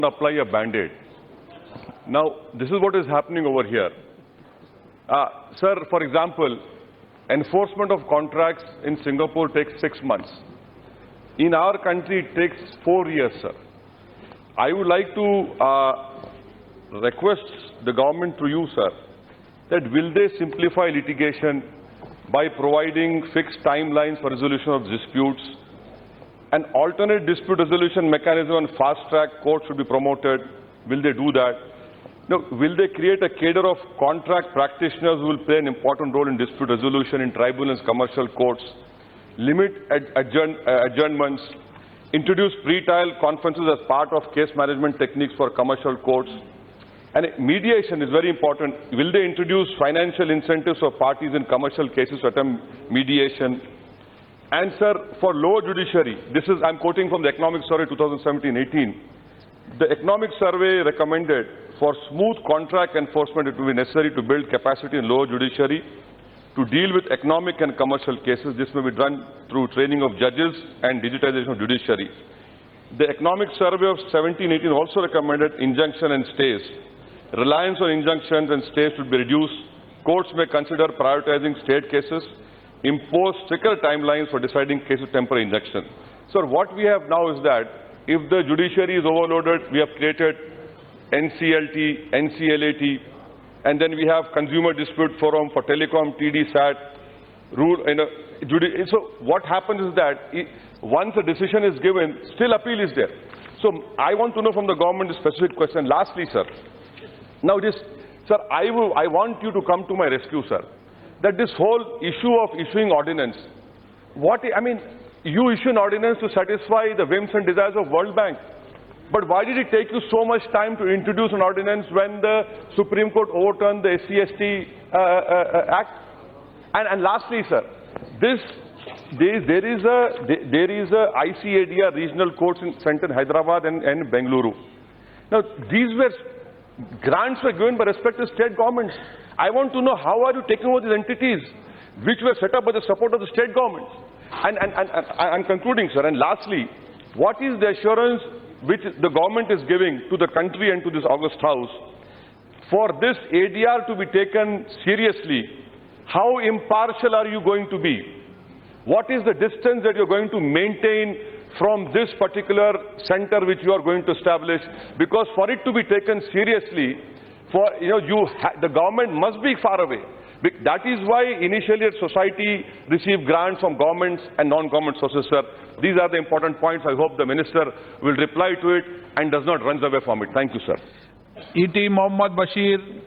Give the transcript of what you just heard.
apply a band-aid. Now, this is what is happening over here. Sir, for example, enforcement of contracts in Singapore takes 6 months. In our country, it takes 4 years, sir. I would like to request the government through you, sir, that will they simplify litigation by providing fixed timelines for resolution of disputes? An alternate dispute resolution mechanism and fast-track court should be promoted. Will they do that? No, will they create a cadre of contract practitioners who will play an important role in dispute resolution in tribunals, commercial courts? Limit adjournments. Introduce pre-trial conferences as part of case management techniques for commercial courts. And mediation is very important. Will they introduce financial incentives for parties in commercial cases to attempt mediation? And sir, for lower judiciary, I'm quoting from the Economic Survey 2017-18. The Economic Survey recommended for smooth contract enforcement, it will be necessary to build capacity in lower judiciary to deal with economic and commercial cases. This may be done through training of judges and digitization of judiciary. The Economic Survey of 17-18 also recommended injunction and stays. Reliance on injunctions and stays should be reduced. Courts may consider prioritizing state cases, impose stricter timelines for deciding cases of temporary injunction. So what we have now is that if the judiciary is overloaded, we have created NCLT, NCLAT, and then we have Consumer Dispute Forum for Telecom, TD-SAT, So what happens is that once a decision is given, still appeal is there. So I want to know from the government a specific question. Lastly, sir, now sir, I want you to come to my rescue, sir. That this whole issue of issuing ordinance, you issue an ordinance to satisfy the whims and desires of World Bank. But why did it take you so much time to introduce an ordinance when the Supreme Court overturned the SC/ST Act? And lastly, sir, there is a ICADR regional courts center in Hyderabad and Bengaluru. Now, these grants were given by respective state governments. I want to know how are you taking over these entities which were set up by the support of the state governments? And I'm concluding, sir. And lastly, what is the assurance which the government is giving to the country and to this August House for this ADR to be taken seriously? How impartial are you going to be? What is the distance that you're going to maintain from this particular center which you are going to establish? Because for it to be taken seriously, the government must be far away. That is why initially society received grants from governments and non-government sources, sir. These are the important points. I hope the minister will reply to it and does not run away from it. Thank you, sir. E.T. Mohammad Bashir.